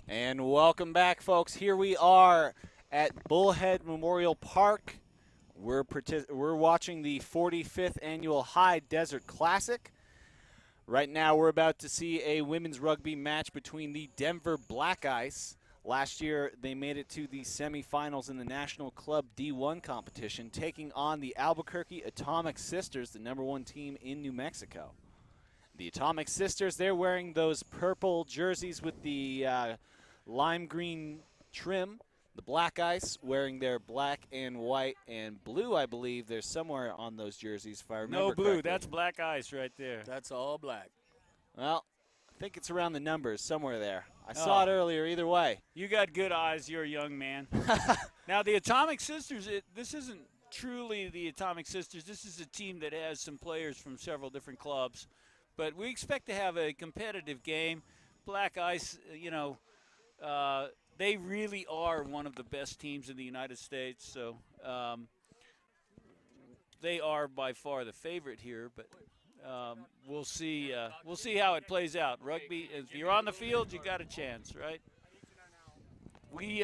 And welcome back, folks. Here we are at Bullhead Memorial Park. We're watching the 45th annual High Desert Classic. Right now, we're about to see a women's rugby match between the Denver Black Ice. Last year, they made it to the semifinals in the National Club D1 competition, taking on the Albuquerque Atomic Sisters, the #1 team in New Mexico. The Atomic Sisters, they're wearing those purple jerseys with the lime green trim. The Black Ice wearing their black and white and blue, I believe. There's somewhere on those jerseys, if I remember No blue. correctly. That's Black Ice right there. That's all black. Well, I think it's around the numbers somewhere there. I saw it Oh. earlier either way. You got good eyes. You're a young man. Now, the Atomic Sisters, this isn't truly the Atomic Sisters. This is a team that has some players from several different clubs. But we expect to have a competitive game. Black Ice, they really are one of the best teams in the United States. So they are by far the favorite here. But we'll see. We'll see how it plays out. Rugby, if you're on the field, you got a chance, right? We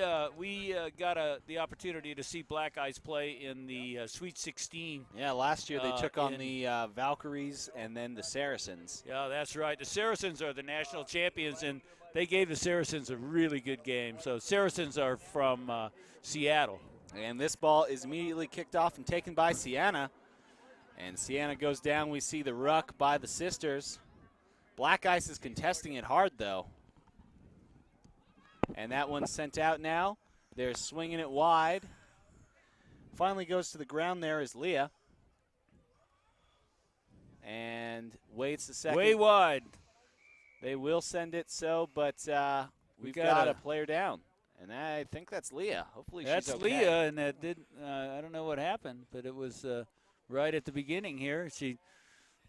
got the opportunity to see Black Ice play in the Sweet 16. Yeah, last year they took on in- the Valkyries and then the Saracens. Yeah, that's right. The Saracens are the national champions, and they gave the Saracens a really good game. So Saracens are from Seattle. And this ball is immediately kicked off and taken by Sienna. And Sienna goes down. We see the ruck by the Sisters. Black Ice is contesting it hard, though. And that one's sent out now. They're swinging it wide. Finally goes to the ground there is Leah. And waits a second. Way wide. They will send it so, but we've got got a- a player down. And I think that's Leah. Hopefully That's she's okay. Leah, and that didn't. I don't know what happened, but it was right at the beginning here.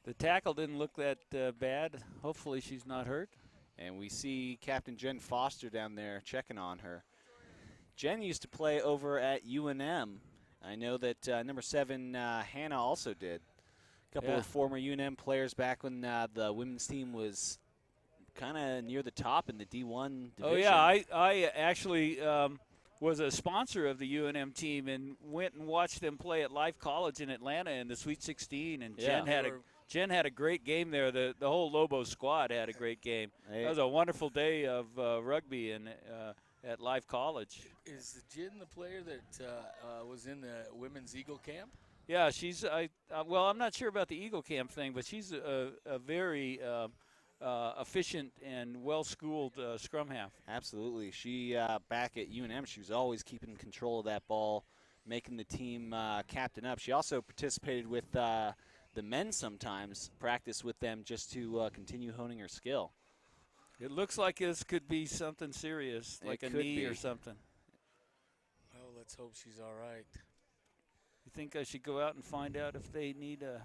The tackle didn't look that bad. Hopefully she's not hurt. And we see Captain Jen Foster down there checking on her. Jen used to play over at UNM. I know that number 7, Hannah, also did. A couple of former UNM players back when the women's team was kind of near the top in the D1 division. Oh, yeah. I actually was a sponsor of the UNM team and went and watched them play at Life College in Atlanta in the Sweet 16. And Jen had a great game there. The whole Lobo squad had a great game. It was a wonderful day of rugby at Life College. Is Jen the player that was in the women's Eagle camp? Yeah, she's. Well, I'm not sure about the Eagle Camp thing, but she's a very efficient and well-schooled scrum half. Absolutely. She, back at UNM, she was always keeping control of that ball, making the team captain up. She also participated with the men sometimes, practice with them just to continue honing her skill. It looks like this could be something serious, like a knee or something. Oh, let's hope she's all right. You think I should go out and find out if they need to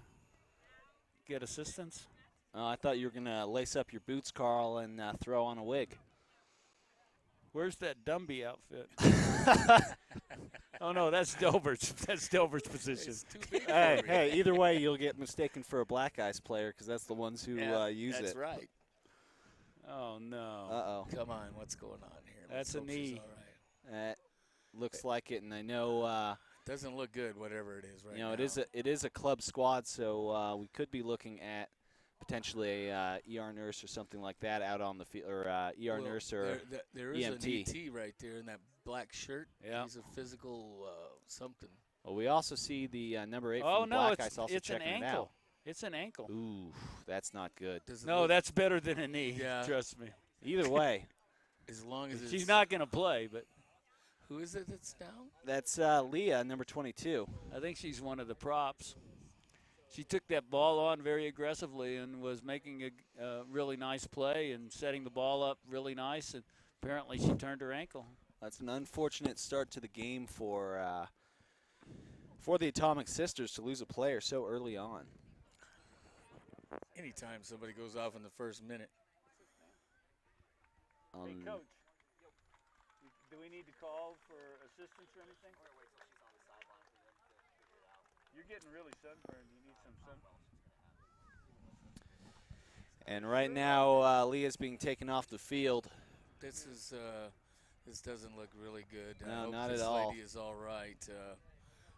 get assistance? I thought you were going to lace up your boots, Carl, and throw on a wig. Where's that Dumby outfit? Oh, no, that's Delbert's. That's Delbert's position. It's too big Hey, either way, you'll get mistaken for a Black Ice player because that's the ones who use it. That's right. Oh, no. Uh-oh. Come on, what's going on here? That's a Let's hope she's knee. all right. Looks like it, and I know Doesn't look good, whatever it is right now. it is a club squad, so we could be looking at potentially a ER nurse or something like that out on the field, or ER nurse or there is EMT. an ET right there in that black shirt. Yeah. He's a physical something. Well, we also see the number 8 Oh, from the no, Black Ice also it's an checking it ankle. out. It's an ankle. Ooh, that's not good. Does it No, look- that's better than a knee. Yeah. Trust me. Either way, as long as it's, She's not going to play, but Who is it that's down? that's Leah, number 22. I think she's one of the props. She took that ball on very aggressively and was making a really nice play and setting the ball up really nice, and apparently she turned her ankle. That's an unfortunate start to the game for the Atomic Sisters to lose a player so early on. Anytime somebody goes off in the first minute. Hey, Coach, do we need to call for assistance or anything? You're getting really sunburned. You need some sun. And right now, Leah's being taken off the field. This doesn't look really good. I No, hope not this at all. lady is all right.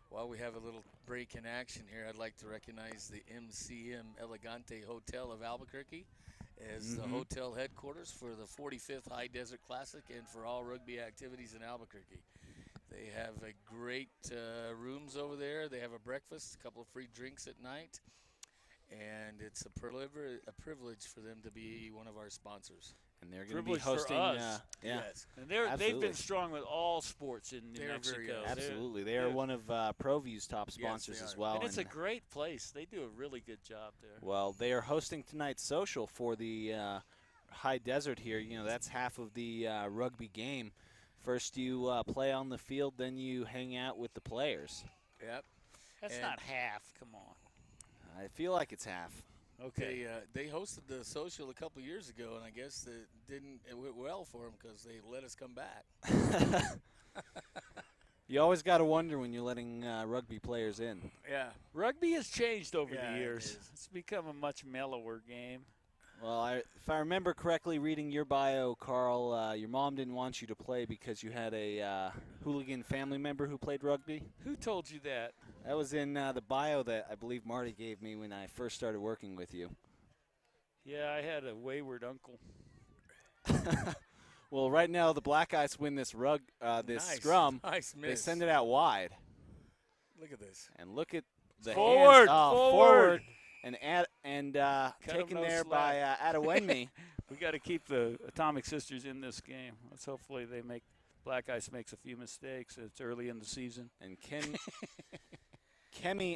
While we have a little break in action here, I'd like to recognize the MCM Elegante Hotel of Albuquerque as the hotel headquarters for the 45th High Desert Classic and for all rugby activities in Albuquerque. They have a great rooms over there. They have a breakfast, a couple of free drinks at night, and it's a privilege for them to be one of our sponsors. And they're going to be Privilege for hosting. us. Yeah, Yes. And they've absolutely. been strong with all sports in New They're very Mexico. good. Absolutely. They are one of ProView's top sponsors they as are. well. And it's a great place. They do a really good job there. Well, they are hosting tonight's social for the High Desert here. You know, that's half of the rugby game. First you play on the field, then you hang out with the players. Yep. That's And- not half. Come on. I feel like it's half. Okay. They hosted the social a couple years ago, and I guess it went well for them because they let us come back. You always got to wonder when you're letting rugby players in. Yeah. Rugby has changed over Yeah, the it years. is. It's become a much mellower game. Well, if I remember correctly reading your bio, Carl, your mom didn't want you to play because you had a hooligan family member who played rugby. Who told you that? That was in the bio that I believe Marty gave me when I first started working with you. Yeah, I had a wayward uncle. Well, right now the Black Ice win this Nice. scrum. Nice They miss. send it out wide, Look at this. and look at the Forward, hands. Oh, forward. and taken no there slack. by Adewemi. We got to keep the Atomic Sisters in this game. Let's hopefully Black Ice makes a few mistakes. It's early in the season. And Kemi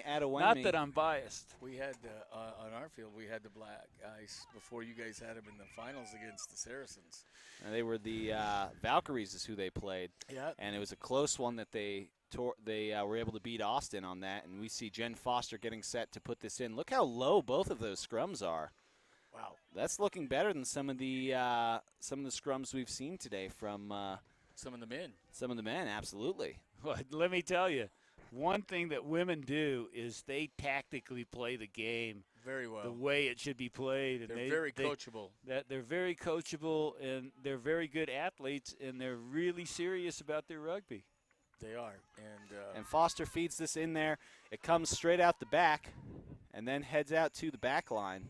Adewemi. Not that I'm biased. We had on our field, we had the Black Ice before you guys had them in the finals against the Saracens. They were the Valkyries is who they played. Yeah. And it was a close one that they were able to beat Austin on that. And we see Jen Foster getting set to put this in. Look how low both of those scrums are. Wow. That's looking better than some of the scrums we've seen today from Some of the men. some of the men. Absolutely. Well, let me tell you, one thing that women do is they tactically play the game Very well. the way it should be played. And They're very coachable. They're very coachable, and they're very good athletes, and they're really serious about their rugby. They are. And Foster feeds this in there. It comes straight out the back and then heads out to the back line.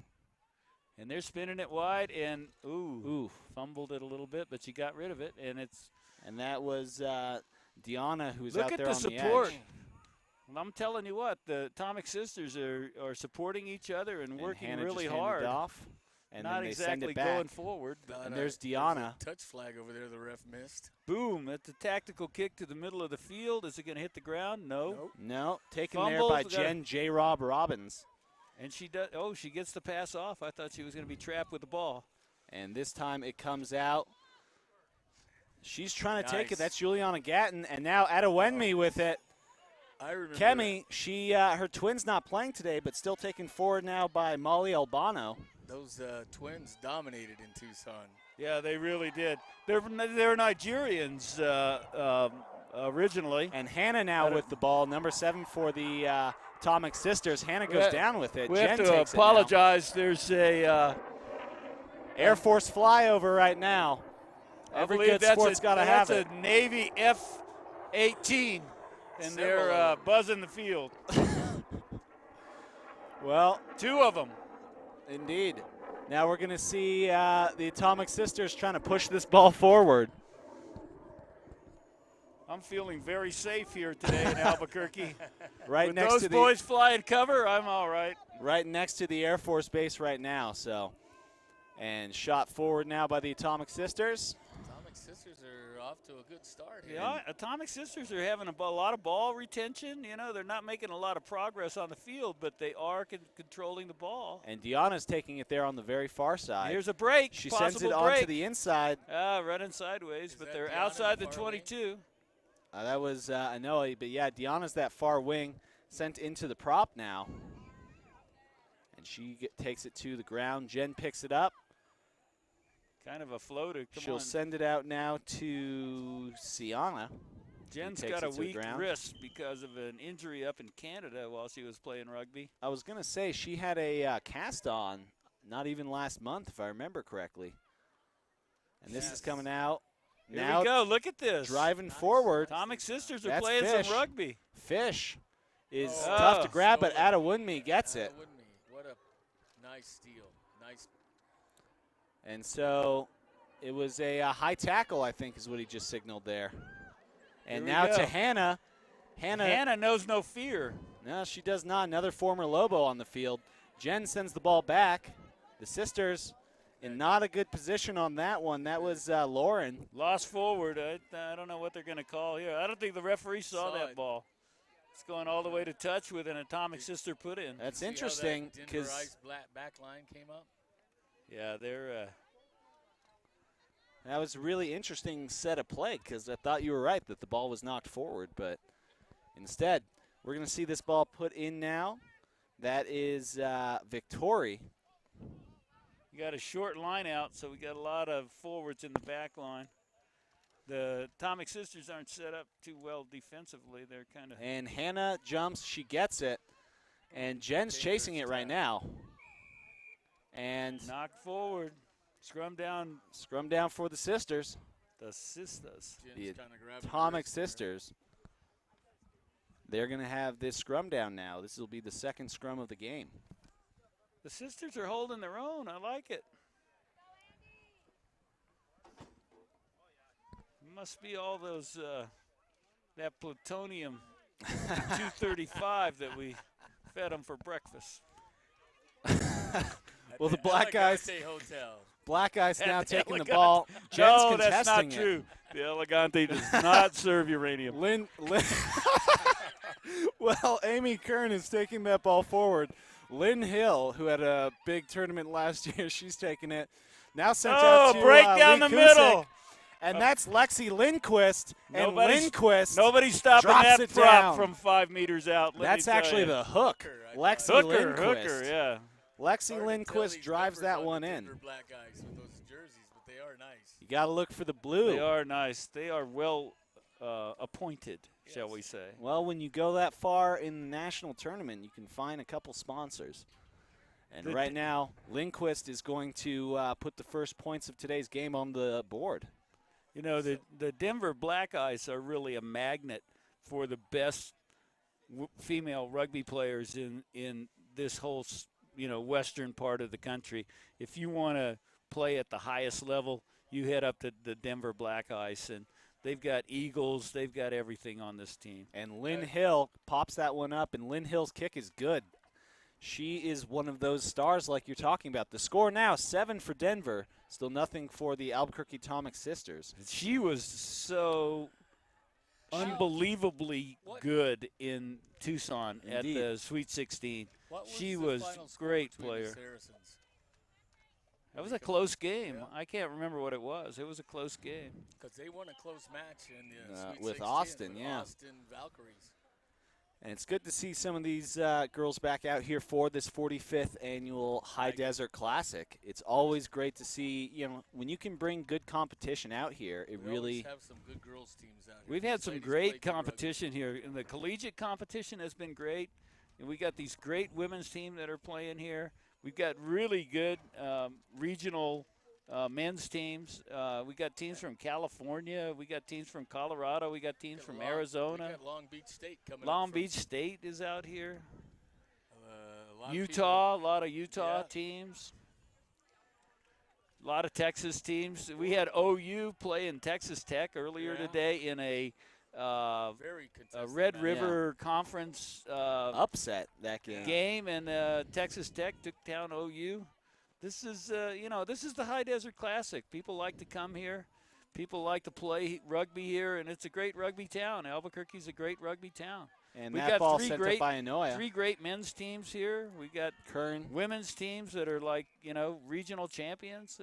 And they're spinning it wide, and fumbled it a little bit, but you got rid of it, And that was Deanna, who's look out at there the on the support. edge. Well, I'm telling you what, the Atomic Sisters are supporting each other and working Hannah really just handed hard. it off, and Not then they send exactly it back. going forward. And there's a Deanna. touch flag over there the ref missed. Boom! That's a tactical kick to the middle of the field. Is it going to hit the ground? No. Nope. No, taken Fumbled, there by got Jen J. Rob Robbins. And she does. Oh, she gets the pass off. I thought she was going to be trapped with the ball. And this time it comes out. She's trying to take it. Nice. That's Juliana Gatton. And now Adewemi with it. I remember. Kemi, her twin's not playing today, but still taken forward now by Molly Albano. Those twins dominated in Tucson. Yeah, they really did. They're Nigerians originally. And Hannah now with the ball, number 7 for the Atomic Sisters. Hannah goes down with it. We Jen have to takes it now. apologize. There's a Air Force flyover right now. I Every believe good that's sport's got to have it. That's a Navy F-18, and they're buzzing the field. Well, 2 of them. indeed. Now we're going to see the Atomic Sisters trying to push this ball forward. I'm feeling very safe here today in Albuquerque. Right With next those to the boys flying cover, I'm all right. right next to the Air Force Base right now. So, and shot forward now by the Atomic Sisters. Atomic Sisters are off to a good start here. Yeah, Atomic Sisters are having a lot of ball retention. You know, they're not making a lot of progress on the field, but they are controlling the ball. And Deanna's taking it there on the very far side. Here's a break. She possible sends it break. onto the inside. Running sideways, Is but that they're Deanna outside the the far wing? 22. That was Anoa, but yeah, Deanna's that far wing sent into the prop now. And she takes it to the ground. Jen picks it up. Kind of a floater. Come She'll on. send it out now to Siana. Jen's takes got a it to the weak ground. wrist because of an injury up in Canada while she was playing rugby. I was going to say she had a cast on not even last month, if I remember correctly. And this is coming out. Here Now we go. Look at this. driving forward. Atomic Sisters are That's playing Fish. some rugby. Fish is Oh. tough to grab, but Stolen. Adewunmi gets it. What a nice steal. Nice. And so it was a high tackle, I think, is what he just signaled there. And Here we now go. to Hannah. Hannah knows no fear. No, she does not. Another former Lobo on the field. Jen sends the ball back. The sisters in not a good position on that one. That was Lauren. Lost forward. I don't know what they're going to call here. I don't think the referee saw that it. ball. It's going all the way to touch with an Atomic Sister put in. That's See how interesting that because Denverized back line came up. Yeah, they're that was a really interesting set of play because I thought you were right that the ball was knocked forward, but instead we're going to see this ball put in now. That is Victory. you got a short line out, so we got a lot of forwards in the back line. The Atomic Sisters aren't set up too well defensively. They're kind of. And Hannah jumps, she gets it, and Jen's chasing it right now. And Knocked forward. Scrum down. scrum down for the sisters, The Sisters. Jen's the kinda grabbing Atomic wrist there. Sisters. They're going to have this scrum down now. This will be the second scrum of the game. The Sisters are holding their own. I like it. Must be all those that plutonium 235 that we fed them for breakfast. Well, the black guys, Elegante Hotel. black guys now At the taking the Elegante. ball. Jen's No, that's not contesting it. true. The Elegante does not serve uranium. Lynn well, Amy Kern is taking that ball forward. Lynn Hill, who had a big tournament last year, she's taking it. Now sent out to break down Lee the Kusick. middle. And that's Lexi Lindquist. And Nobody's- Lindquist, Nobody's stopping drops that it prop down. from 5 meters out. let me that's tell actually you. the hook. Hooker, I Lexi thought. Lindquist. Hooker, yeah. Lexi Hard to Lindquist tell these drives numbers that on one the in. Denver Black guys with those jerseys, but they are nice. You got to look for the blue. They are nice. They are well appointed, shall we say. Well, when you go that far in the national tournament, you can find a couple sponsors. And The right now, Lindquist is going to put the first points of today's game on the board. You know, the Denver Black Eyes are really a magnet for the best female rugby players in this whole, western part of the country. If you want to play at the highest level, you head up to the Denver Black Eyes, and they've got Eagles. They've got everything on this team. And Lynn Hill pops that one up, and Lynn Hill's kick is good. She is one of those stars like you're talking about. The score now, 7 for Denver. Still nothing for the Albuquerque Atomic Sisters. She was so unbelievably What? good in Tucson Indeed. at the Sweet 16. What She the was final score great between the player. Saracens? That was a close game. Yeah. I can't remember what it was. It was a close game. Because they won a close match in the Sweet with 16 Austin, with yeah. Austin Valkyries. And it's good to see some of these girls back out here for this 45th annual High Desert Classic. It's always great to see, when you can bring good competition out here, it We really always have some good girls teams out here. We've had These some ladies great play good rugby. competition here. And the collegiate competition has been great. And we got these great women's team that are playing here. We've got really good regional men's teams. We got teams from California. We got teams from Colorado. We got teams from Arizona. We got Long Beach State coming Long up from, Beach State is out here. a lot of Utah, a lot of Utah Yeah. teams. A lot of Texas teams. We had OU play in Texas Tech earlier Yeah. today in a people. Very contested Red match. River Conference upset that game. game, and Texas Tech took down OU. This is, this is the High Desert Classic. People like to come here. People like to play rugby here, and it's a great rugby town. Albuquerque's a great rugby town. And We that got ball three sent great- up by Anoya. 3 great men's teams here. We got Kern, women's teams that are like, regional champions.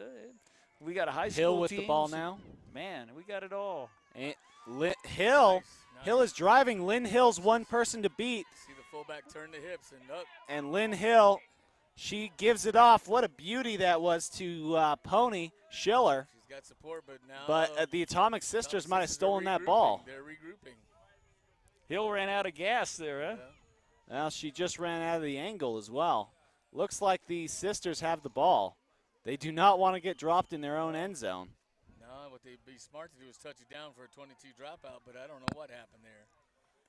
We got a high school Hill with teams. the ball now. Man, we got it all. And Hill, Nice. Hill is driving. Lynn Hill's one person to beat. See the fullback turn the hips and up. And Lynn Hill, she gives it off. What a beauty that was to Pony Schiller. She's got support, but now. But the Atomic Sisters might have Sisters are stolen that regrouping. ball. They're regrouping. Hill ran out of gas there, huh? Yeah. Well, she just ran out of the angle as well. Looks like the Sisters have the ball. They do not want to get dropped in their own end zone. What they'd be smart to do is touch it down for a 22 dropout, but I don't know what happened there.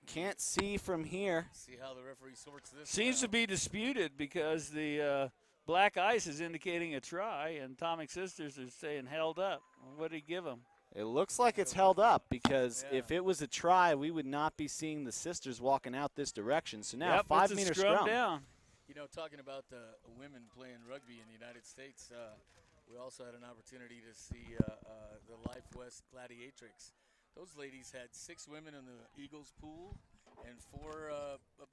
Can't see from here. See how the referee sorts this. Seems to be disputed because the black ice is indicating a try, and Atomic Sisters are saying held up. What did he give him? It looks like it's held up because if it was a try, we would not be seeing the sisters walking out this direction. So now 5-meter scrum. Down. You know, talking about the women playing rugby in the United States, we also had an opportunity to see the Life West Gladiatrix. Those ladies had 6 women in the Eagles pool and 4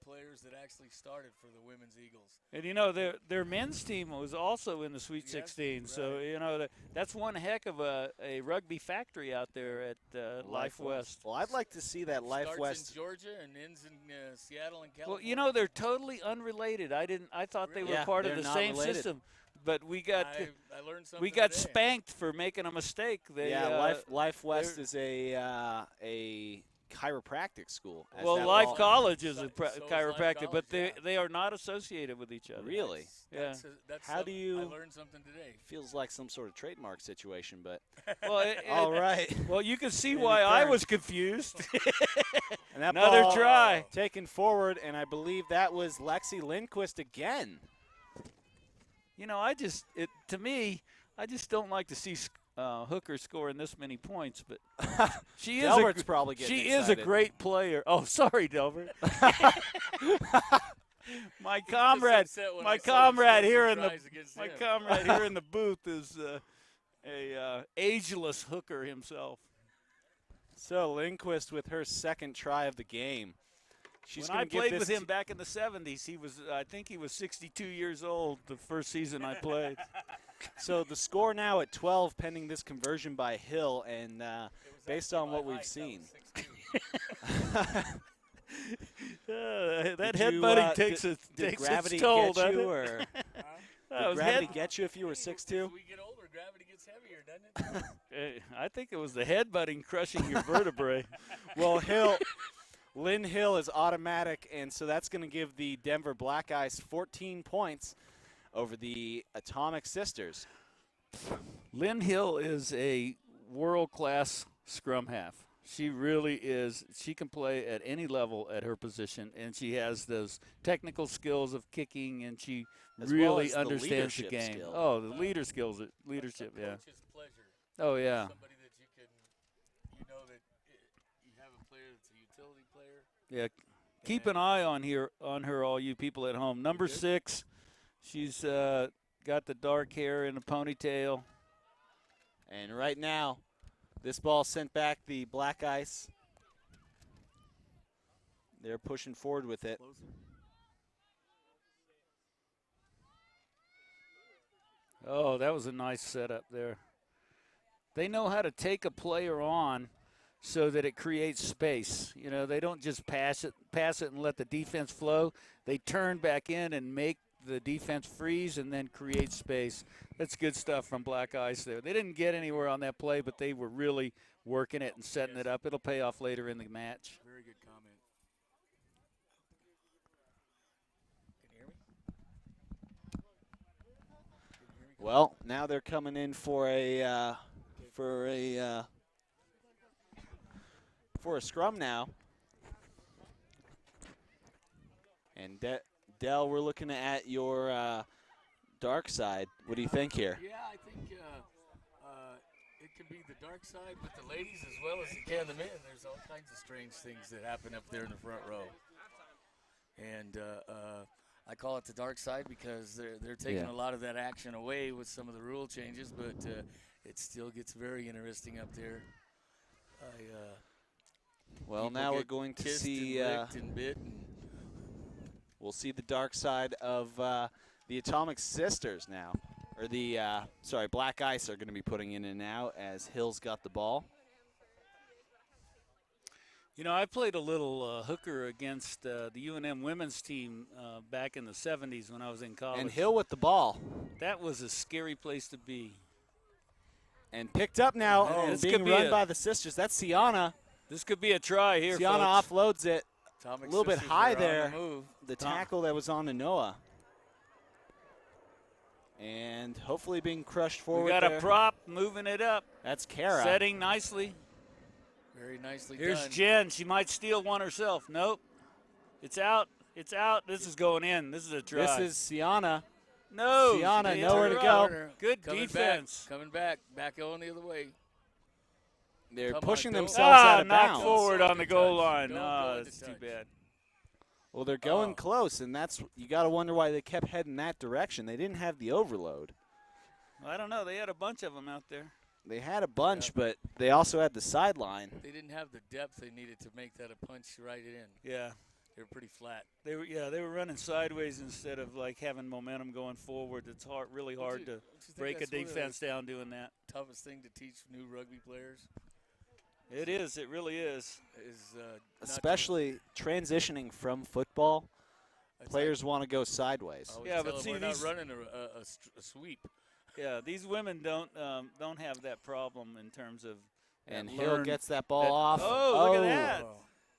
players that actually started for the women's Eagles. And, you know, their men's team was also in the Sweet 16. Right. So, you know, that's one heck of a rugby factory out there at Life West. Well, I'd like to see that Life Starts West. in Georgia and ends in Seattle and California. Well, you know, they're totally unrelated. I thought they were part of the same system. But we got I learned something we got today. spanked for making a mistake. Life West is a chiropractic school. Well, Life all, College is So a is Life chiropractic, College, but yeah. they are not associated with each other. Really? That's How do you? I learned something today. Feels like some sort of trademark situation, but Well, all right. Well, you can see And why it I turned. was confused. And that Another ball try. taken forward, and I believe that was Lexi Lindquist again. You know, to me, I just don't like to see Hooker scoring this many points, but she is Delbert's probably getting she is a excited. great player. Oh, sorry, Delbert. my comrade here in the booth is a ageless Hooker himself. So Lindquist with her second try of the game. She's When I gonna give played this with him back in the 70s, I think he was 62 years old the first season I played. So the score now at 12 pending this conversion by Hill, and based on what we've seen. That Did headbutting you, takes did its gravity toll, get doesn't you, it? or did gravity get you if you were 6'2"? As we get older, gravity gets heavier, doesn't it? I think it was the headbutting crushing your vertebrae. Well, Lynn Hill is automatic, and so that's going to give the Denver Black Ice 14 points over the Atomic Sisters. Lynn Hill is a world-class scrum half. She really is. She can play at any level at her position, and she has those technical skills of kicking, and she As really well as the understands the leadership game. skill. Oh, the leadership, yeah. Coach's pleasure. Oh, yeah. Somebody that you know that you have a player that's a utility player. Yeah, keep an eye on her, all you people at home. Number 6, she's got the dark hair and a ponytail. And right now, this ball sent back the Black Ice. They're pushing forward with it. Oh, that was a nice setup there. They know how to take a player on so that it creates space. You know, they don't just pass it and let the defense flow. They turn back in and make the defense freeze and then create space. That's good stuff from Black Ice there. They didn't get anywhere on that play, but they were really working it and setting it up. It'll pay off later in the match. Very good comment. Can you hear me? Well, now they're coming in for a scrum now. And Dell, we're looking at your dark side. What do you think here? Yeah, I think it can be the dark side with the ladies as well as it can the men. There's all kinds of strange things that happen up there in the front row. And I call it the dark side because they're taking a lot of that action away with some of the rule changes, but it still gets very interesting up there. Well, now we're going to see. And licked and bit and we'll see the dark side of the Atomic Sisters now, or the Black Ice are going to be putting in and now as Hill's got the ball. You know, I played a little hooker against the UNM women's team back in the 70s when I was in college. And Hill with the ball. That was a scary place to be. And picked up now and being run by the sisters. That's Sienna. This could be a try here, Sienna folks. offloads it Atomic a little bit Sisters high are on there. the move. The tackle that was on to Noah. And hopefully being crushed forward. We got there. a prop moving it up. That's Kara. Setting nicely. Very nicely Here's done. Jen. She might steal one herself. Nope. It's out. It's out. This is going in. This is a try. This is Sienna. No. Sienna, she nowhere to didn't go. turn. Good Coming defense. Coming back. Back going the other way. They're Come on, pushing go. themselves out of knocked bounds. forward on the goal Touch. line. Don't No, go into that's too touch. bad. Well, they're going Oh. close, and that's you got to wonder why they kept heading that direction. They didn't have the overload. I don't know. They had a bunch of them out there. They had a bunch, but they also had the sideline. They didn't have the depth they needed to make that a punch right in. Yeah. They were pretty flat. They were running sideways instead of like having momentum going forward. It's really hard to break a that's one of the defense down doing that. toughest thing to teach new rugby players? It is. It really is. Is Especially transitioning from football, players want to go sideways. Yeah, but see, we're not these- running a sweep. Yeah, these women don't have that problem in terms of. And that Hill learn- gets that ball that- off. Oh, look at that.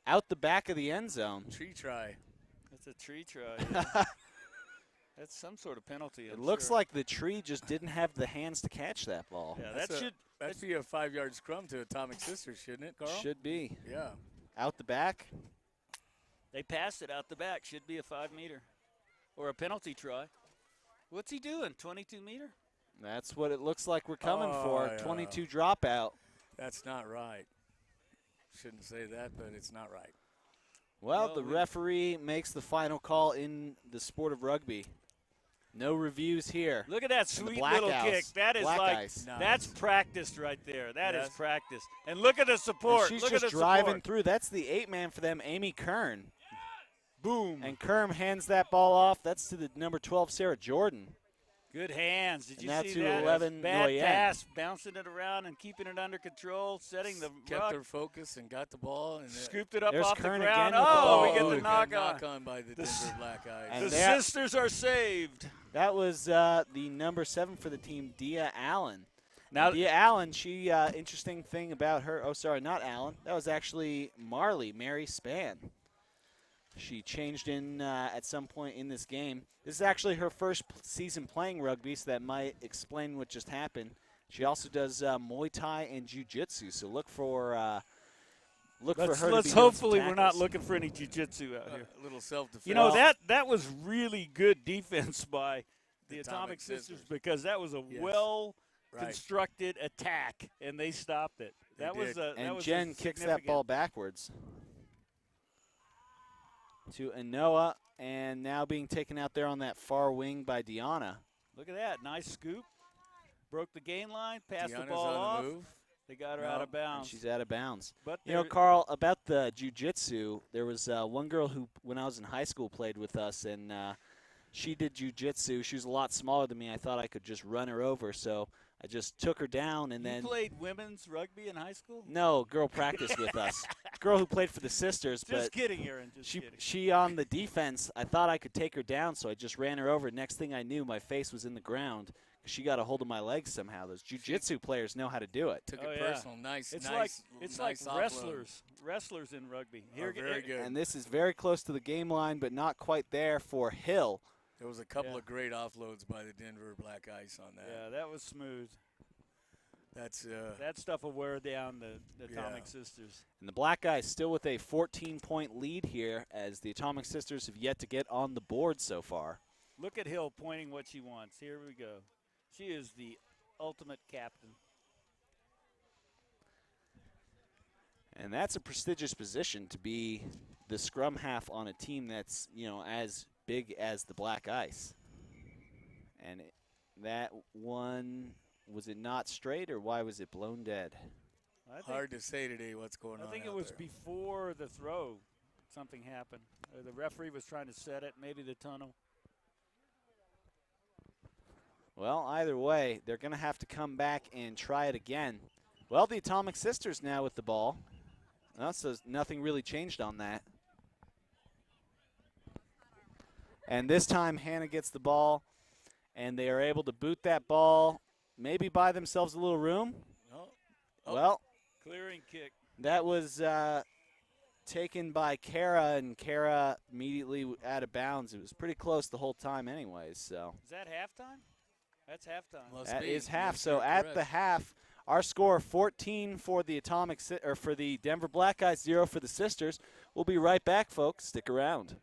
Out the back of the end zone. Tree try. That's a tree try. Yeah. That's some sort of penalty. It I'm looks sure. like the tree just didn't have the hands to catch that ball. Yeah, That's that should. That'd be a 5-yard scrum to Atomic Sisters, shouldn't it, Carl? Should be. Yeah. Out the back. They passed it out the back. Should be a 5-meter, or a penalty try. What's he doing? 22-meter? That's what it looks like we're coming Oh, for. yeah. 22 dropout. That's not right. Shouldn't say that, but it's not right. Well, the referee makes the final call in the sport of rugby. No reviews here. Look at that And the sweet black little ice. kick. That is Black like ice. that's practiced right there. That is Yes. practiced. And look at the support. And she's look just at the driving support. through. That's the 8-man for them, Amy Kern. Boom. And Kern hands that ball off. That's to the number 12, Sarah Jordan. Good hands. Did And you that's see to that? 11 Bad Nguyen. pass, bouncing it around and keeping it under control, setting the Kept ruck, their focus and got the ball. And scooped it up There's off Kern the ground. again with the Oh, ball. we get Ooh, the good knock knock on. on by the The s- Denver Black Eyes. And The that- sisters are saved. That was the number 7 for the team, Dia Allen. Now, Dia Allen, interesting thing about her. Oh, sorry, not Allen. That was actually Mary Spann. She changed in at some point in this game. This is actually her first season playing rugby, so that might explain what just happened. She also does Muay Thai and Jiu-Jitsu, so look for her to be let's doing some hopefully we're not tackles. looking for any jiu-jitsu out here. A little self-defense. You know, that was really good defense by the The Atomic Atomic Sisters Sisters. because that was a Yes. well-constructed attack, and they stopped it. They That was did. a, that And was Jen kicks that significant. ball backwards to Anoa, and now being taken out there on that far wing by Deanna. Look at that. Nice scoop. Broke the gain line, passed the Deanna's ball on off. the move. They got her No, out of And bounds. she's out of bounds. But You know, there- Carl, about the jiu-jitsu, there was one girl who, when I was in high school, played with us, and she did jiu-jitsu. She was a lot smaller than me. I thought I could just run her over, so I just took her down, and you then played women's rugby in high school? no, girl practiced with us. Girl who played for the sisters, Just but kidding, Aaron. Just kidding. she on the defense. I thought I could take her down, so I just ran her over. Next thing I knew, my face was in the ground. She got a hold of my legs somehow. Those jiu-jitsu players know how to do it. Took Oh, it yeah. personal. Nice, It's nice. like nice offload. wrestlers in rugby. Oh, very good. And this is very close to the game line, but not quite there for Hill. There was a couple Yeah. of great offloads by the Denver Black Ice on that. Yeah, that was smooth. That's That stuff will wear down the Atomic Yeah. Sisters. And the Black Guys still with a 14-point lead here as the Atomic Sisters have yet to get on the board so far. Look at Hill pointing what she wants. Here we go. She is the ultimate captain. And that's a prestigious position to be the scrum half on a team that's, as big as the Black Ice. And that one, was it not straight or why was it blown dead? I think, hard to say today what's going on. I think it out was there. before the throw. Something happened. The referee was trying to set it, maybe the tunnel. Well, either way, they're going to have to come back and try it again. Well, the Atomic Sisters now with the ball. So nothing really changed on that. And this time, Hannah gets the ball, and they are able to boot that ball, maybe buy themselves a little room. No. Oh. Well, Clearing kick. that was taken by Kara, and Kara immediately out of bounds. It was pretty close the whole time anyways. So Is that halftime? That's halftime. Must That be. is half. Yes, So you're at correct. the half, our score 14 for the for the Denver Black Guys, 0 for the Sisters. We'll be right back, folks. Stick around.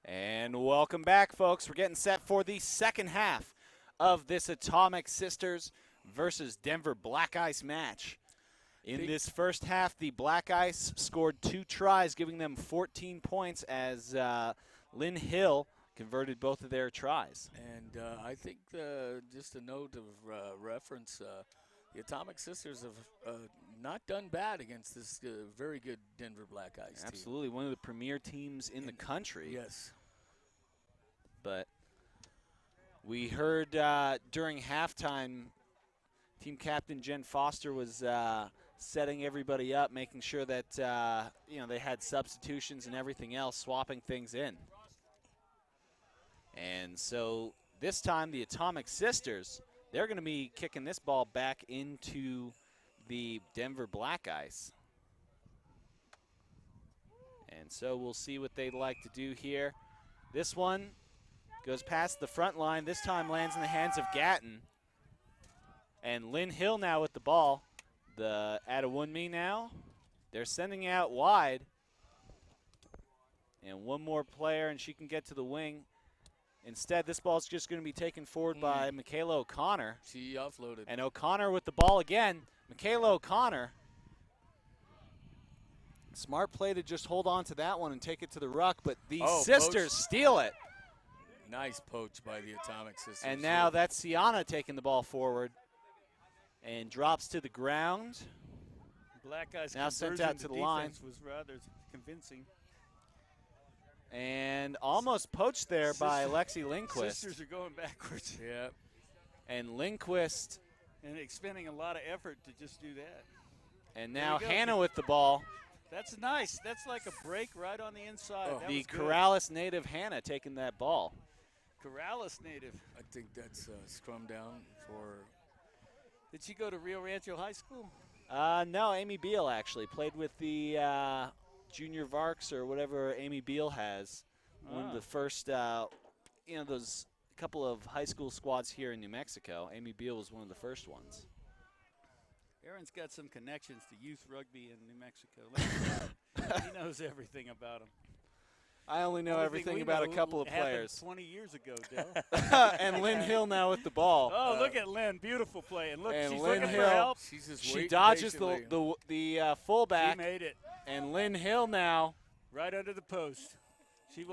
And welcome back, folks. We're getting set for the second half of this Atomic Sisters versus Denver Black Ice match. In this first half, the Black Ice scored 2 tries, giving them 14 points as Lynn Hill converted both of their tries. And I think just a note of reference, the Atomic Sisters have not done bad against this very good Denver Black Ice team. Absolutely, one of the premier teams in the country. Yes. But we heard during halftime, team captain Jen Foster was setting everybody up, making sure that they had substitutions and everything else, swapping things in. And so this time the Atomic Sisters, they're going to be kicking this ball back into the Denver Black Ice. And so we'll see what they'd like to do here. This one goes past the front line. This time lands in the hands of Gatton. And Lynn Hill now with the ball. The Adewunmi now. They're sending out wide. And one more player, and she can get to the wing. Instead, this ball's just going to be taken forward by Michaela O'Connor. She offloaded. And O'Connor with the ball again. Michaela O'Connor. Smart play to just hold on to that one and take it to the ruck, but the sisters steal it. Nice poach by the Atomic Sisters. And now that's Sienna taking the ball forward and drops to the ground. Black Ice now sent out to the line. Was rather convincing. And almost poached there by Lexi Lindquist. Sisters are going backwards. Yep. And Lindquist. And expending a lot of effort to just do that. And now Hannah with the ball. That's nice. That's like a break right on the inside. Oh. The Corrales native Hannah taking that ball. Corrales native. I think that's scrum down for. Did she go to Rio Rancho High School? No, Amy Beal actually played with the Junior Varks or whatever Amy Beal has. One of the first, those couple of high school squads here in New Mexico. Amy Beal was one of the first ones. Aaron's got some connections to youth rugby in New Mexico. He knows everything about them. I only know everything about a couple of players. 20 years ago, Dale. And Lynn Hill now with the ball. Oh, look at Lynn. Beautiful play. And look, she's Lynn looking Hill, for help. She dodges the fullback. She made it. And Lynn Hill now. Right under the post.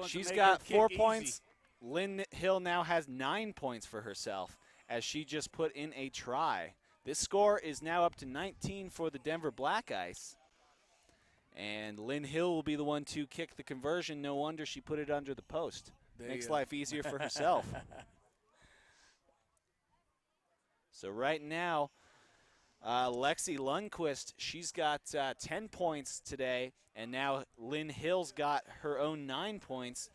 She's got 4 points. Lynn Hill now has 9 points for herself as she just put in a try. This score is now up to 19 for the Denver Black Ice. And Lynn Hill will be the one to kick the conversion. No wonder she put it under the post. Makes life easier for herself. So right now, Lexi Lundquist, she's got 10 points today. And now Lynn Hill's got her own 9 points.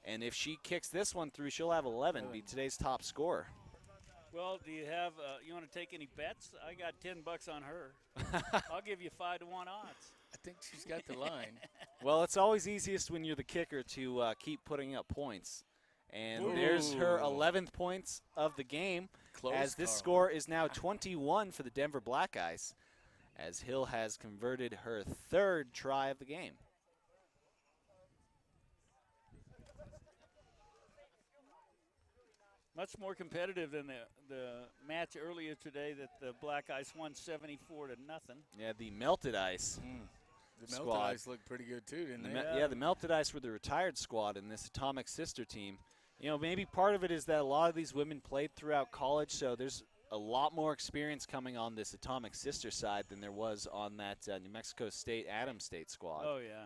And if she kicks this one through, she'll have 11, be today's top scorer. Well, do you have, you want to take any bets? I got $10 on her. I'll give you 5-1 odds. I think she's got the line. Well, it's always easiest when you're the kicker to keep putting up points. And there's her 11th points of the game. As this score is now 21 for the Denver Black Ice, as Hill has converted her 3rd try of the game. Much more competitive than the match earlier today that the Black Ice won 74-0. Yeah, the Melted Ice. The Melted Ice looked pretty good too, didn't they? Yeah, the Melted Ice were the retired squad in this Atomic Sister team. You know, maybe part of it is that a lot of these women played throughout college, so there's a lot more experience coming on this Atomic Sister side than there was on that New Mexico State Adams State squad. Oh, yeah.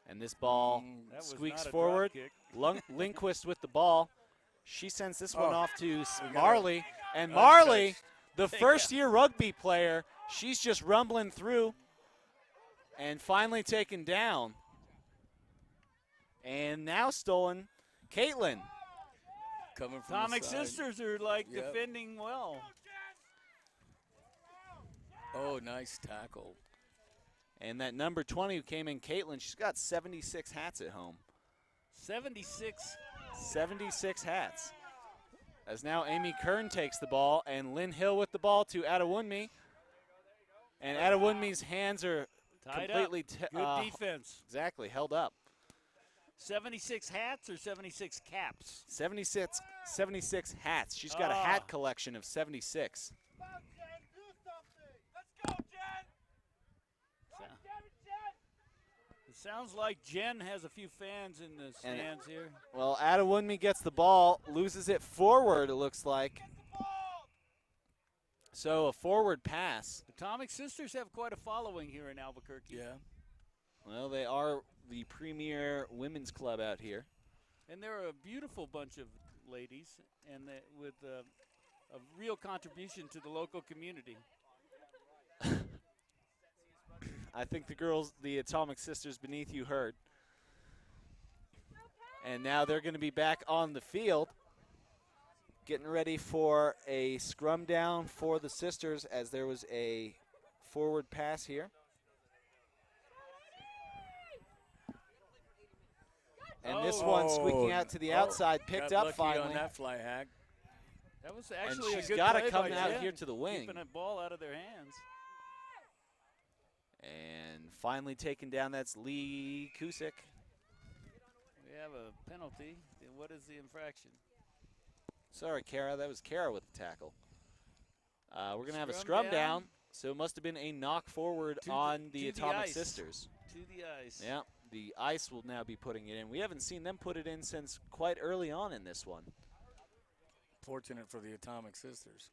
And this ball squeaks forward. Lindquist with the ball. She sends this one off to Marley. And Marley, the first-year rugby player, she's just rumbling through and finally taken down. And now stolen, Caitlin. Coming from Atomic the side. Sisters are, defending well. Oh, nice tackle. And that number 20 who came in, Caitlin, she's got 76 hats at home. 76 hats. As now Amy Kern takes the ball, and Lynn Hill with the ball to Adewunmi. And Adewunmi's hands are tied completely up. Good defense. Exactly, held up. 76 hats or 76 caps? 76 hats. She's got a hat collection of 76. It sounds like Jen has a few fans in the stands here. Well, Adewunmi gets the ball, loses it forward, it looks like. So a forward pass. Atomic Sisters have quite a following here in Albuquerque. Yeah. Well, they are the premier women's club out here. And they're a beautiful bunch of ladies and with a real contribution to the local community. I think the girls, the Atomic Sisters beneath you heard. And now they're going to be back on the field, getting ready for a scrum down for the Sisters as there was a forward pass here. And this one squeaking out to the outside, picked up finally. On that fly hack. That was actually and a she's good got play to come by out Jen, here to the wing. keeping a ball out of their hands. And finally taken down, that's Lee Kusick. We have a penalty. What is the infraction? Sorry, Kara. That was Kara with the tackle. We're going to have a Scrum scrum down. down. So it must have been a knock forward To on the the Atomic ice. Sisters. To the ice. Yeah, the ice will now be putting it in. We haven't seen them put it in since quite early on in this one. Fortunate for the Atomic Sisters.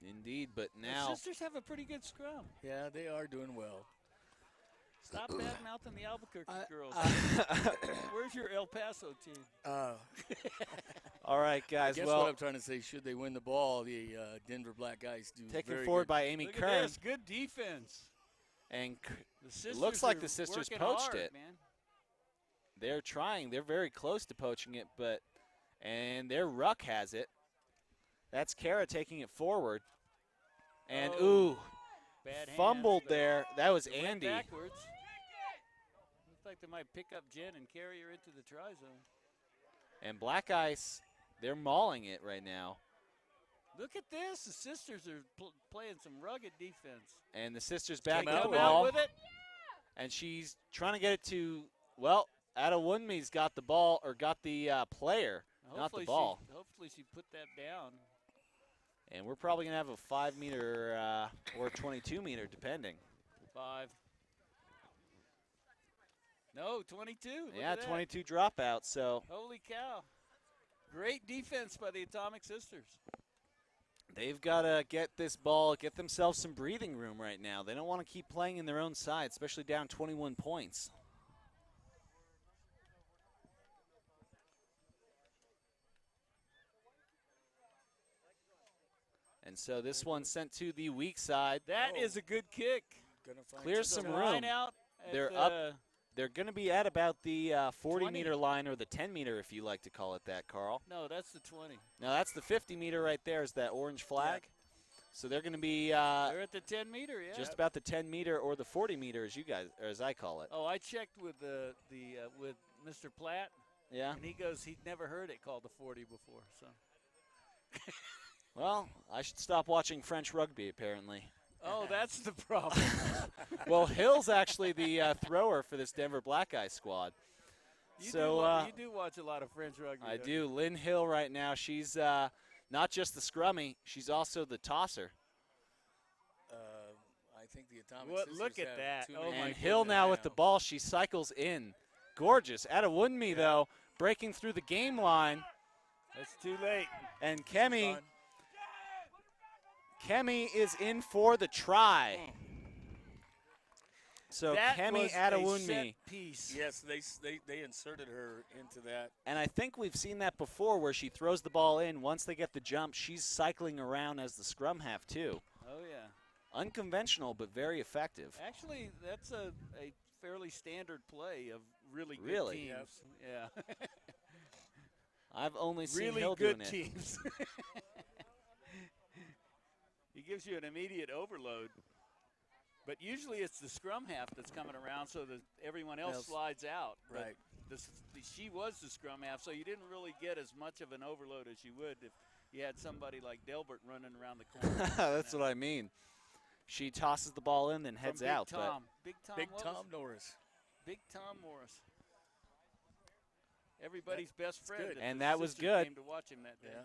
Indeed, but The now Sisters have a pretty good scrum. Yeah, they are doing well. Stop bad-mouthing the Albuquerque girls. Where's your El Paso team? all right, I guys. guess Well, what I'm trying to say, should they win the ball, the Denver Black Guys do taken very forward good. by Amy Look at Kern, this. Good defense. and The it Sisters looks like are the Sisters working poached hard, it. Man. They're trying. They're very close to poaching it, and their ruck has it. That's Kara taking it forward. And, Bad fumbled hands, there. That was but it went Andy. backwards. Looks like they might pick up Jen and carry her into the try zone. And Black Ice, they're mauling it right now. Look at this. The Sisters are playing some rugged defense. And the Sisters back Come up out the Come out ball. with it. And she's trying to get it to, well, Adewunmi's got the ball, or got the player, not the ball. Hopefully she put that down. And we're probably going to have a 5 meter or 22 meter, depending. 5. No, 22. Look Yeah, at that. 22 dropout, so Holy cow. Great defense by the Atomic Sisters. they've got to get this ball, get themselves some breathing room right now. They don't want to keep playing in their own side, especially down 21 points. And so this one sent to the weak side. That is a good kick. Gonna find Clears some some The room. line out at They're the- up. They're going to be at about the 40 20. meter line, or the 10 meter, if you like to call it that, Carl. No, that's the 20. Now that's the 50 meter right there, is that orange flag. So they're going to be They're at the 10 meter, yeah. just about the 10 meter or the 40 meter, as you guys, or as I call it. Oh, I checked with with Mr. Platt, Yeah. and he goes he'd never heard it called the 40 before. So. Well, I should stop watching French rugby, apparently. Oh, that's the problem. Well, Hill's actually the thrower for this Denver Black Eye squad. You do watch a lot of French rugby. I don't do. you? Lynn Hill right now, she's not just the scrummy, she's also the tosser. I think the Atomic What- Sisters look at have that. too Oh, many my And people Hill now now with the ball, she cycles in. Gorgeous. Adewunmi, though, breaking through the game line. It's too late. And Kemi Fun. is in for the try. So That Kemi was a Adewunmi. set piece. Yes, they inserted her into that. And I think we've seen that before where she throws the ball in. Once they get the jump, she's cycling around as the scrum half, too. Oh, yeah. Unconventional, but very effective. Actually, that's a fairly standard play of really good Really? teams. Yeah. I've only seen really Hill good doing it. teams. He gives you an immediate overload. But usually it's the scrum half that's coming around so that everyone else slides out. But Right. she was the scrum half, so you didn't really get as much of an overload as you would if you had somebody like Delbert running around the corner. That's what I mean. She tosses the ball in, then heads From out. Big Tom. Big Tom. Big what was Tom it? Norris. Big Tom Morris. everybody's best friend. good. And The that was sisters good. Came to watch him that day. Yeah.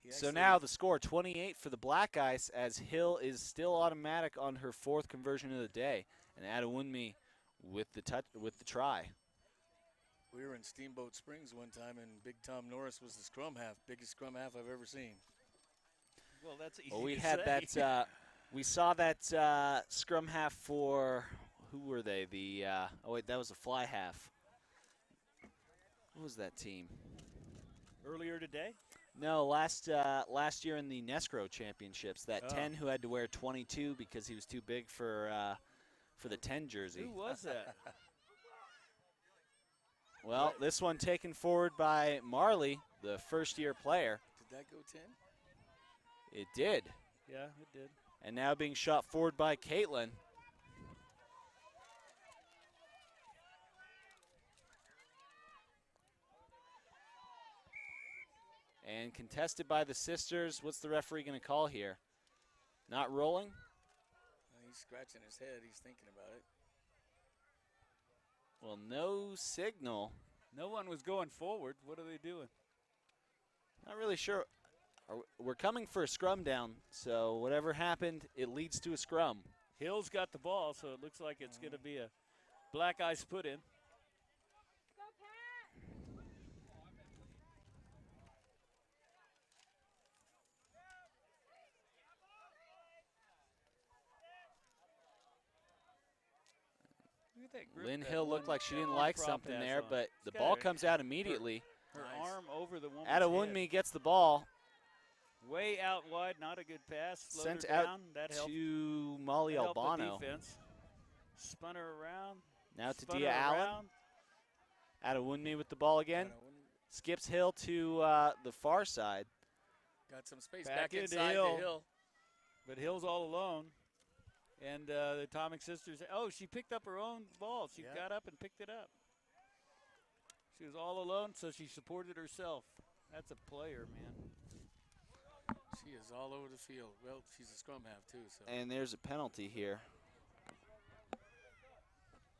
He So actually- now the score 28 for the Black Ice as Hill is still automatic on her 4th conversion of the day, and Adewunmi with the try. we were in Steamboat Springs one time, and Big Tom Norris was the scrum half, biggest scrum half I've ever seen. Well, that's easy Well, we to had say. that. We saw that scrum half for who were they? The oh wait, that was a fly half. Who was that team? Earlier today? No, last year in the Nescro Championships, that 10 who had to wear 22 because he was too big for the 10 jersey. Who was that? Well, this one taken forward by Marley, the first-year player. Did that go 10? It did. Yeah, it did. And now being shot forward by Caitlin. And contested by the sisters. What's the referee going to call here? Not rolling? He's scratching his head. He's thinking about it. Well, no signal. No one was going forward. What are they doing? Not really sure. We're coming for a scrum down, so whatever happened, it leads to a scrum. Hill's got the ball, so it looks like it's going to be a Black Ice put in. Look at that grip Lynn that Hill looked one like she didn't arm like prop something has there, on. but the She's ball got comes out immediately. Her Nice. arm over the woman's Adewunmi head. gets the ball, Way out wide, not a good pass. Slowed sent her out down. That helped. to Molly That helped the Albano. defense. Spun her around. Now to spun Dia her Allen. around. Adewunmi with the ball again. Skips Hill to the far side. Got some space Back back into inside Hill. the hill. But Hill's all alone. And the Atomic Sisters, she picked up her own ball. She Yeah. got up and picked it up. She was all alone, so she supported herself. That's a player, man. She is all over the field. Well, she's a scrum half too. So And there's a penalty here.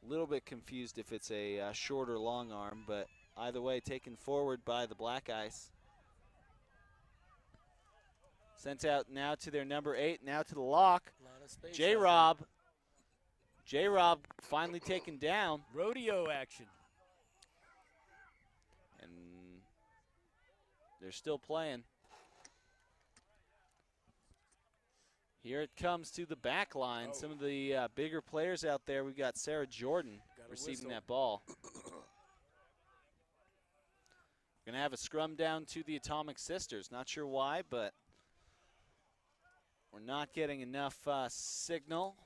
A little bit confused if it's a short or long arm, but either way, taken forward by the Black Ice. Sent out now to their number 8, now to the lock. a lot of space. J-Rob. J-Rob finally taken down. Rodeo action. And they're still playing. Here it comes to the back line. Some of the bigger players out there. We've got Sarah Jordan Got a receiving whistle. that ball. Going to have a scrum down to the Atomic Sisters. Not sure why, but we're not getting enough signal.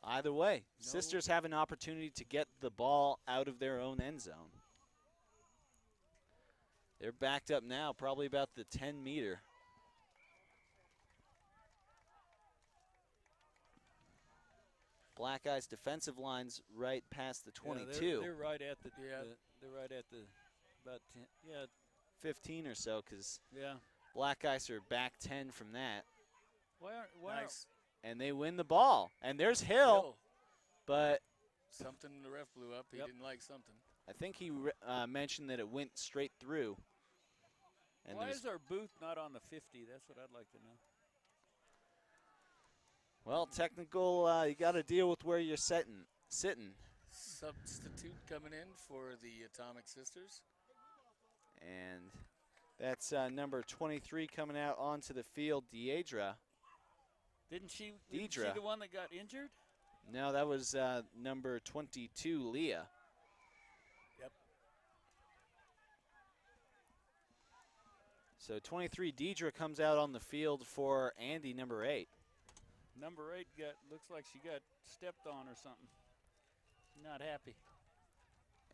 Either way, Sisters have an opportunity to get the ball out of their own end zone. They're backed up now, probably about the 10-meter. Black Ice defensive line's right past the 22. Yeah, they're right at the. Yeah. They're right at the about 10. Yeah, 15 or so, because yeah. Black Ice are back 10 from that. Why aren't Nice. And they win the ball. And there's Hill, but Something the ref blew up. He Yep. didn't like something. I think he mentioned that it went straight through. And why there's- is our booth not on the 50? That's what I'd like to know. well, technical, you got to deal with where you're sitting. Substitute coming in for the Atomic Sisters. And that's number 23 coming out onto the field, Deidre. Isn't she Deidre. the one that got injured? No, that was number 22, Leah. Yep. So 23, Deidre comes out on the field for Andy, number 8. Number 8 looks like she got stepped on or something. Not happy.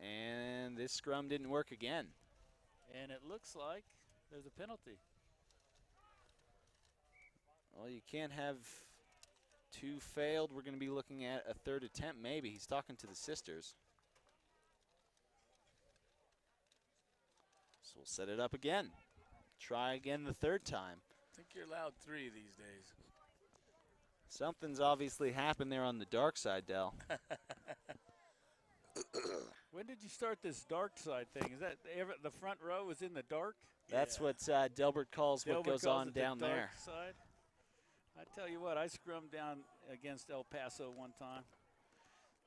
And this scrum didn't work again. And it looks like there's a penalty. Well, you can't have 2 failed. We're going to be looking at a 3rd attempt, maybe. He's talking to the sisters. So we'll set it up again. Try again the 3rd time. I think you're allowed 3 these days. Something's obviously happened there on the dark side, Dell. When did you start this dark side thing? Is that the front row is in the dark? That's what Delbert calls what goes on down the dark there. Side. I tell you what, I scrummed down against El Paso one time.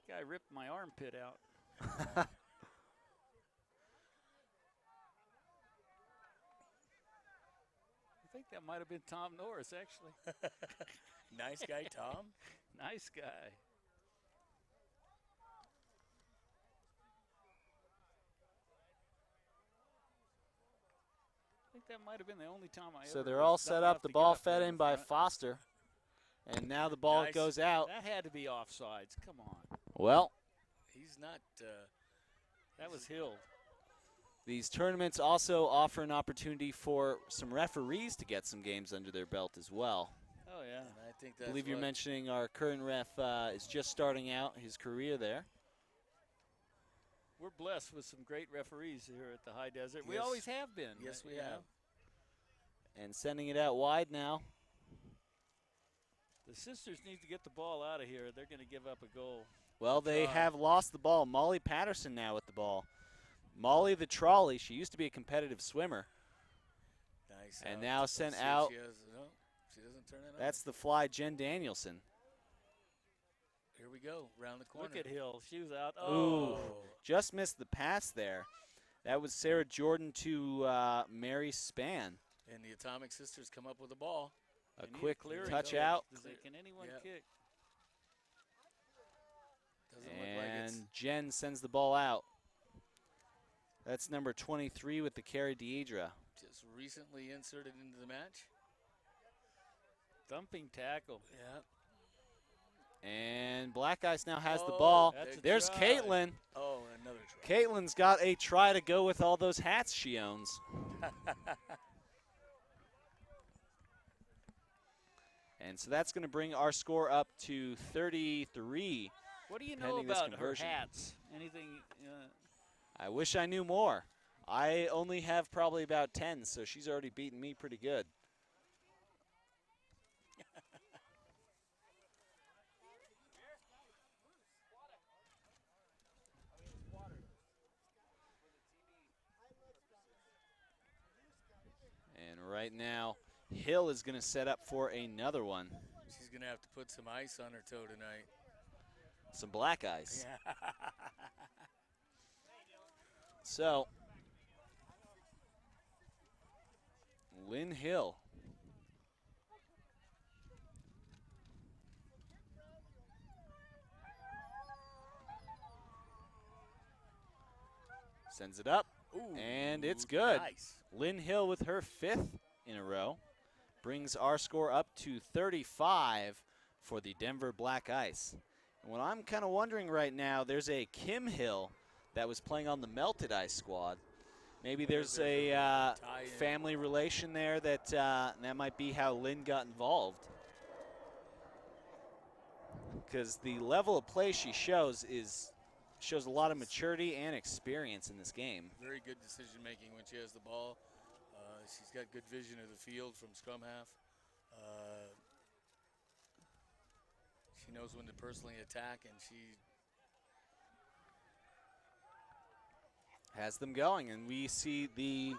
Guy ripped my armpit out. I think that might have been Tom Norris, actually. Nice guy, Tom. Nice guy. I think that might have been the only time I So ever they're all was set dumb up. enough The to ball get up fed there in by front. Foster. And now the ball Nice. goes out. That had to be offsides. Come on. Well, He's not. That was Hill. these tournaments also offer an opportunity for some referees to get some games under their belt as well. Oh, yeah. And I think I that's believe you're what- mentioning our current ref is just starting out his career there. We're blessed with some great referees here at the High Desert. We Yes. always have been. Yes, we you know. have. And sending it out wide now. The sisters need to get the ball out of here. They're going to give up a goal. Well, they Try. have lost the ball. Molly Patterson now with the ball. Molly the trolley. She used to be a competitive swimmer. Nice. And out. now Let's sent see if out. She doesn't turn it on. That's the fly, Jen Danielson. Here we go, round the corner. Look at Hill. She was out. Ooh. Oh. Just missed the pass there. That was Sarah Jordan to Mary Spann. And the Atomic Sisters come up with the ball. A They need quick clearing touch coach. out. Can anyone Yep. kick? Doesn't look like it's. And Jen sends the ball out. That's number 23 with the carry, Deidre. Just recently inserted into the match. Thumping tackle. Yeah. And Black Ice now has the Oh, ball. that's a There's try. Caitlin. Oh, another try. Caitlin's got a try to go with all those hats she owns. And so that's going to bring our score up to 33. What do you know Pending this about her conversion. hats? Anything? I wish I knew more. I only have probably about 10, so she's already beaten me pretty good. And right now, Hill is going to set up for another one. She's going to have to put some ice on her toe tonight. Some black ice. Yeah. So, Lynn Hill. Sends it up, Ooh, and it's good. Nice. Lynn Hill with her 5th in a row brings our score up to 35 for the Denver Black Ice. And what I'm kind of wondering right now, there's a Kim Hill that was playing on the Melted Ice squad. Maybe there's a tie-in. family relation there that that might be how Lynn got involved. Because the level of play she shows a lot of maturity and experience in this game. Very good decision making when she has the ball. She's got good vision of the field from scrum half. She knows when to personally attack, and she Has them going, and we see the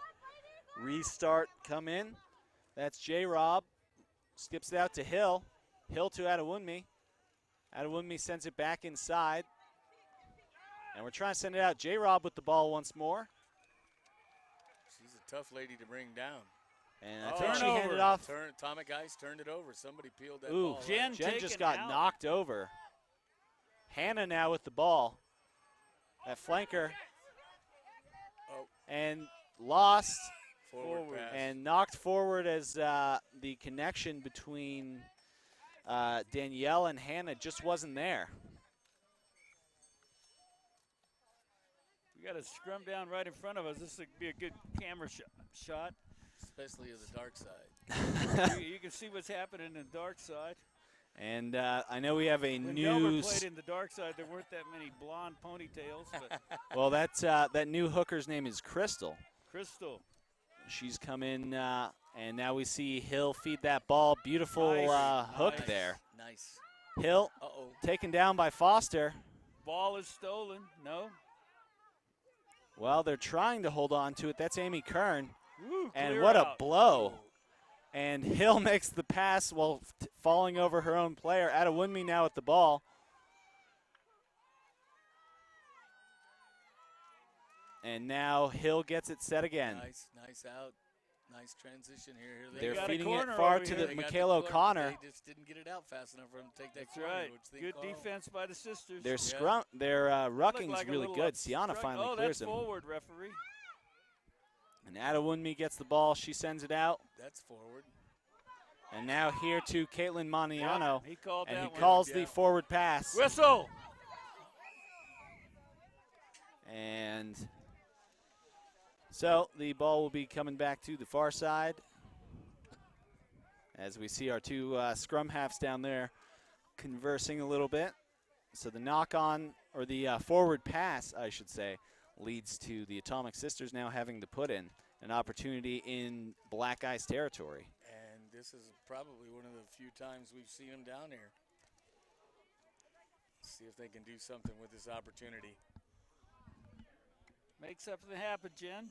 restart come in. That's J-Rob. Skips it out to Hill. Hill to Adewunmi. Adewunmi sends it back inside. And we're trying to send it out. J-Rob with the ball once more. she's a tough lady to bring down. And I think she Turnover. handed off. Atomic Ice turned it over. Somebody peeled that Ooh, ball. Jen right. Jen taken just got out. knocked over. Hannah now with the ball. That flanker. Oh. And lost Forward pass. and knocked forward as the connection between Danielle and Hannah just wasn't there. We got a scrum down right in front of us. This would be a good camera shot. Especially of the dark side. You can see what's happening in the dark side. And I know we have a When Delbert new. played in the dark side, there weren't that many blonde ponytails, but Well, that's that new hooker's name is Crystal. Crystal. She's come in, and now we see Hill feed that ball. Beautiful Nice. hook Nice. there. Nice. Hill Uh-oh. taken down by Foster. ball is stolen. No. Well, they're trying to hold on to it. That's Amy Kern. Woo, And what a out. blow. And Hill makes the pass while falling over her own player. Adewunmi now with the ball. And now Hill gets it set again. Nice out. Nice transition here. They're feeding it corner far over to here. the Michaela O'Connor. They just didn't get it out fast enough for them to take that That's corner, right. which they Good called. defense by the sisters. Their rucking's Like a really little good. up Sienna strike. finally oh, clears that's him. forward, referee. And Adewunmi gets the ball. She sends it out. That's forward. And now here to Caitlin Maniano. Yep, he called and that he one. calls the forward pass. Whistle. And so the ball will be coming back to the far side as we see our two scrum halves down there conversing a little bit. So the knock-on, or the forward pass, I should say, leads to the Atomic Sisters now having to put in an opportunity in Black Ice territory. And this is probably one of the few times we've seen them down here. See if they can do something with this opportunity. Make something happen, Jen.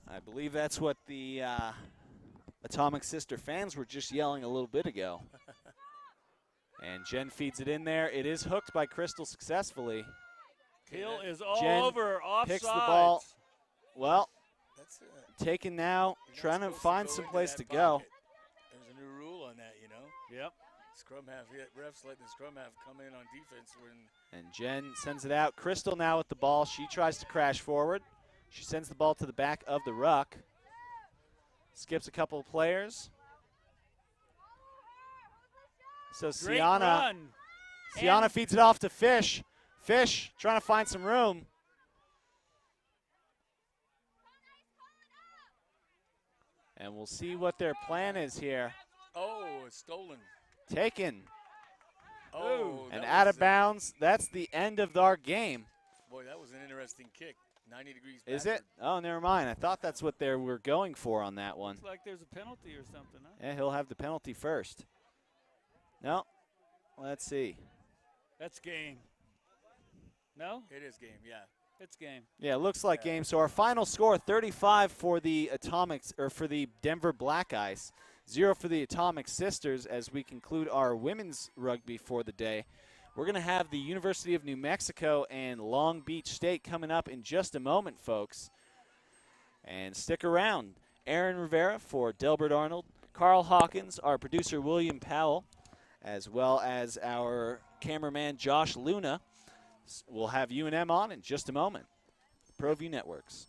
I believe that's what the Atomic Sister fans were just yelling a little bit ago. And Jen feeds it in there. It is hooked by Crystal successfully. Hill is all Jen over, offside. Picks the ball. Well, That's taken now, you're trying not to supposed find go some into place that to go. pocket. There's a new rule on that, you know. Yep. Scrum half, refs letting the scrum half come in on defense when And Jen sends it out. Crystal now with the ball. She tries to crash forward. She sends the ball to the back of the ruck. Skips a couple of players. So Great Sienna run. feeds it off to Fish. Fish trying to find some room. And we'll see what their plan is here. it's stolen. Taken Oh, and that out was of bounds. That's the end of our game. Boy, that was an interesting kick. 90 degrees Is backward. it? Oh, never mind. I thought that's what they were going for on that one. Looks like there's a penalty or something, huh? Yeah, he'll have the penalty first. No. Let's see. That's game. No? It is game, yeah. It's game. Yeah, it looks like Yeah. game. So our final score, 35 for the Atomics, or for the Denver Black Ice, 0 for the Atomic Sisters as we conclude our women's rugby for the day. We're going to have the University of New Mexico and Long Beach State coming up in just a moment, folks. And stick around. Aaron Rivera for Delbert Arnold, Carl Hawkins, our producer William Powell, as well as our cameraman Josh Luna. We'll have UNM on in just a moment. ProView Networks.